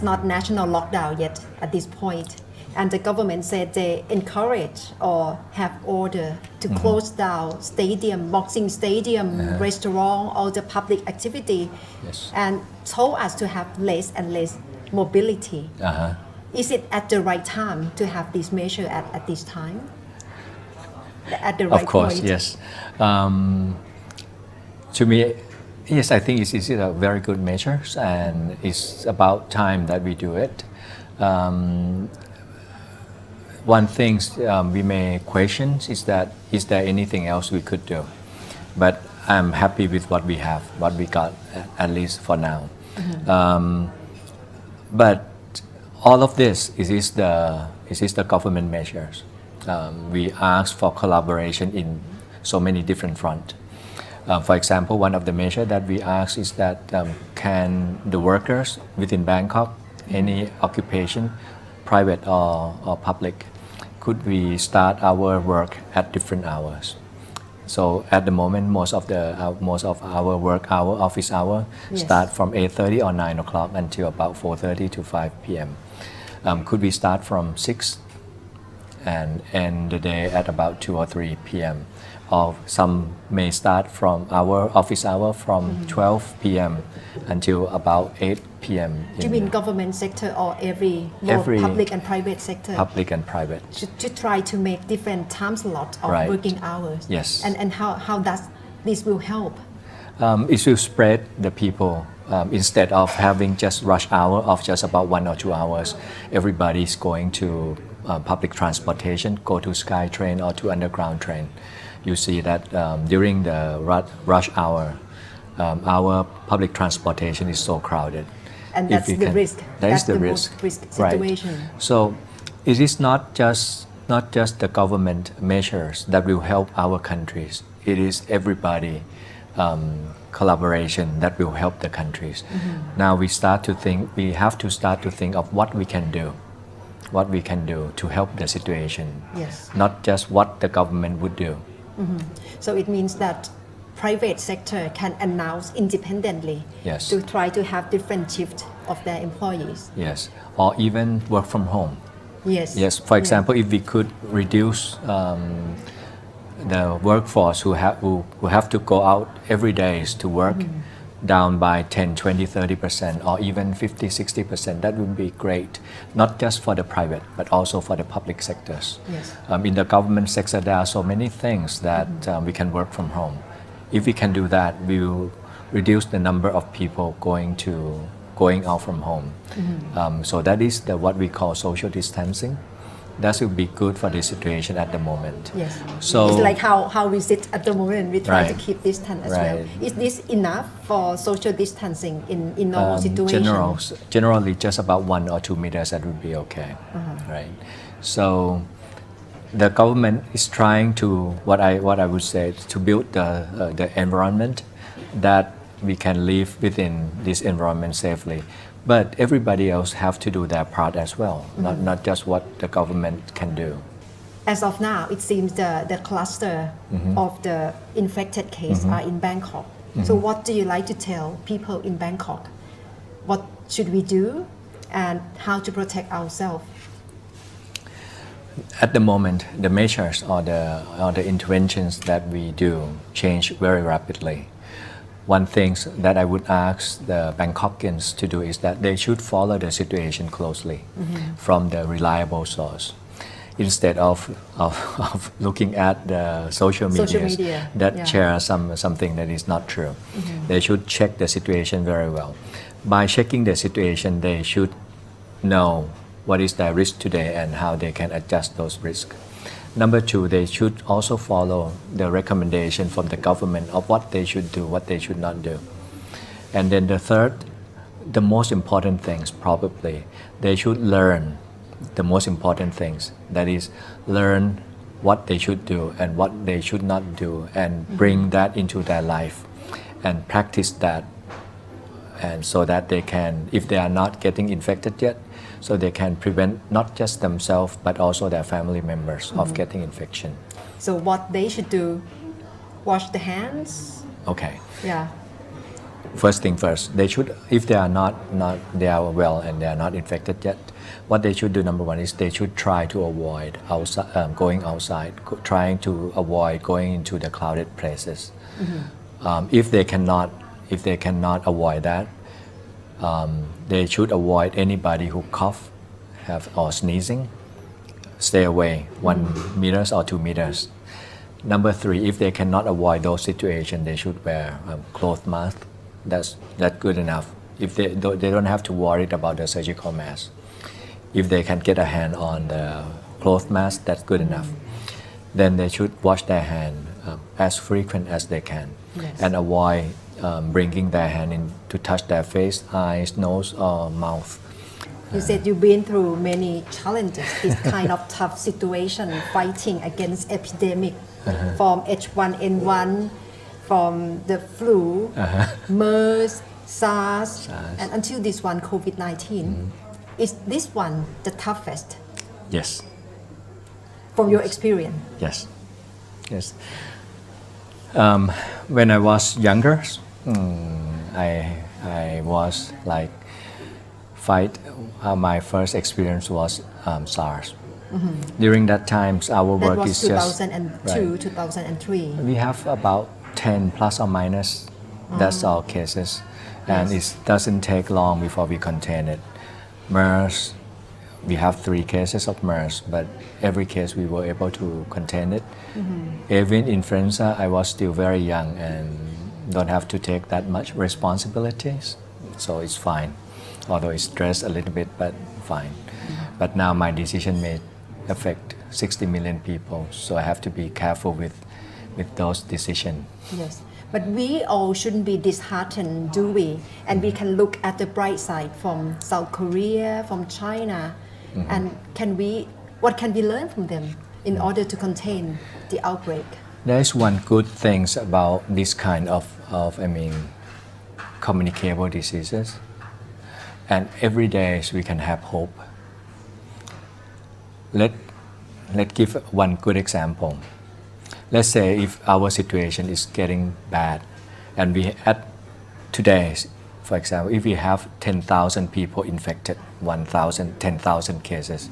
not national lockdown yet at this point, and the government said they encourage or have order to close down stadium, boxing stadium, restaurant, all the public activity, and told us to have less and less mobility. Is it at the right time to have this measure at this time? At the right Of course, point? yes. To me, yes, I think it's a very good measure, and it's about time that we do it. One thing we may question is that is there anything else we could do? But I'm happy with what we have, what we got at least for now. But all of this is the government measures. We ask for collaboration in so many different fronts. For example, one of the measures that we ask is that can the workers within Bangkok, any occupation, private or public, could we start our work at different hours? So at the moment, most of our work hour, office hour, start from 8:30 or 9 o'clock until about 4:30 to 5 p.m. Could we start from 6 and end the day at about 2 or 3 p.m.? Or some may start from our office hour from 12 p.m. until about 8 p.m. Do you mean government sector or every public and private sector? Public and private. To try to make different time slots of working hours. Yes. And how does this will help? It will spread the people. Instead of having just rush hour of just about 1 or 2 hours, everybody is going to public transportation, go to SkyTrain or to underground train. You see that during the rush hour, our public transportation is so crowded. And that's the risk. That's the risk situation. Right. So it is not just the government measures that will help our countries. It is everybody collaboration that will help the countries. Now we have to start to think of what we can do to help the situation. Yes. Not just what the government would do. So it means that private sector can announce independently to try to have different shift of their employees. Yes, or even work from home. Yes. Yes. For example, if we could reduce the workforce who have to go out every day to work down by 10, 20, 30% or even 50, 60%, that would be great. Not just for the private, but also for the public sectors. Yes. In the government sector, there are so many things that we can work from home. If we can do that, we will reduce the number of people going out from home. So that is what we call social distancing. That will be good for the situation at the moment. Yes. So it's like how we sit at the moment. We try to keep distance as well. Is this enough for social distancing in normal situations? Generally, just about 1 or 2 meters, that would be okay. Right. So the government is trying to what I would say to build the environment that we can live within this environment safely. But everybody else have to do their part as well, not just what the government can do. As of now, it seems the cluster of the infected case are in Bangkok. So what do you like to tell people in Bangkok? What should we do and how to protect ourselves? At the moment, the measures or the interventions that we do change very rapidly. One thing that I would ask the Bangkokians to do is that they should follow the situation closely from the reliable source. Instead of looking at the social media that share something that is not true. They should check the situation very well. By checking the situation, they should know what is their risk today and how they can adjust those risks. Number 2, they should also follow the recommendation from the government of what they should do, what they should not do. And then the third, the most important things probably, they should learn the most important things. That is, learn what they should do and what they should not do and bring that into their life and practice that. And so that they can, if they are not getting infected yet, so they can prevent not just themselves but also their family members of getting infection. So what they should do, wash the hands. Okay. Yeah. first thing first, they should, if they are not they are well and they are not infected yet, what they should do, number one, is they should try to avoid going outside, trying to avoid going into the crowded places. If they cannot avoid that, they should avoid anybody who cough, or sneezing. Stay away 1 meters or 2 meters. Number three, if they cannot avoid those situations, they should wear cloth mask. That's good enough. If they don't have to worry about the surgical mask. If they can get a hand on the cloth mask, that's good enough. Then they should wash their hand as frequent as they can, and avoid bringing their hand in to touch their face, eyes, nose, or mouth. You said you've been through many challenges, this kind of tough situation, fighting against epidemic, from H1N1, from the flu, MERS, SARS, and until this one, COVID-19. Is this one the toughest? Yes. From your experience? Yes. When I was younger, I was like my first experience was SARS. During that time, our That work was is just 2002, 2003. we have about 10 plus or minus. That's our cases, and it doesn't take long before we contain it. MERS, we have 3 cases of MERS, but every case we were able to contain it. Even influenza, I was still very young and don't have to take that much responsibilities, so it's fine. Although it's stressed a little bit, but fine. But now my decision may affect 60 million people, so I have to be careful with those decisions. Yes, but we all shouldn't be disheartened, do we? And we can look at the bright side from South Korea, from China, and what can we learn from them in order to contain the outbreak? There is one good thing about this kind of communicable diseases, and every day we can have hope. Let's give one good example. Let's say if our situation is getting bad, and today, for example, if we have 10,000 people infected, 10,000 cases,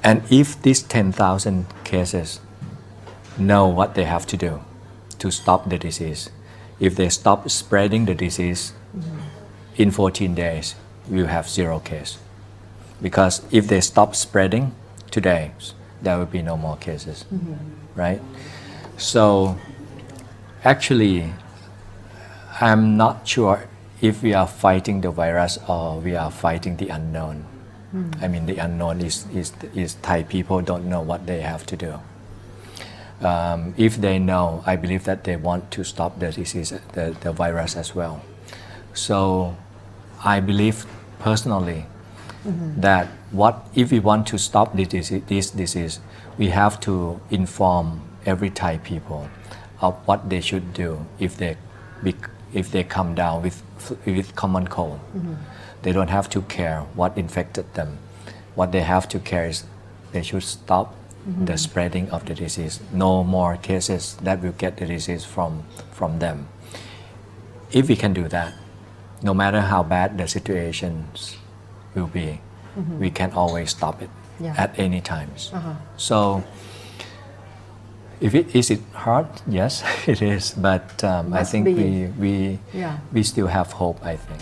and if these 10,000 cases know what they have to do to stop the disease, if they stop spreading the disease, in 14 days, we'll have 0 case. Because if they stop spreading today, there will be no more cases, right? So actually, I'm not sure if we are fighting the virus or we are fighting the unknown. I mean, the unknown is Thai people don't know what they have to do. If they know, I believe that they want to stop the disease, the virus as well. So I believe personally that if we want to stop this disease, we have to inform every Thai people of what they should do if they come down with common cold. They don't have to care what infected them. What they have to care is they should stop the spreading of the disease. No more cases that will get the disease from them. If we can do that, no matter how bad the situations will be, we can always stop it at any times. So, is it hard? Yes, it is. But I think we still have hope, I think.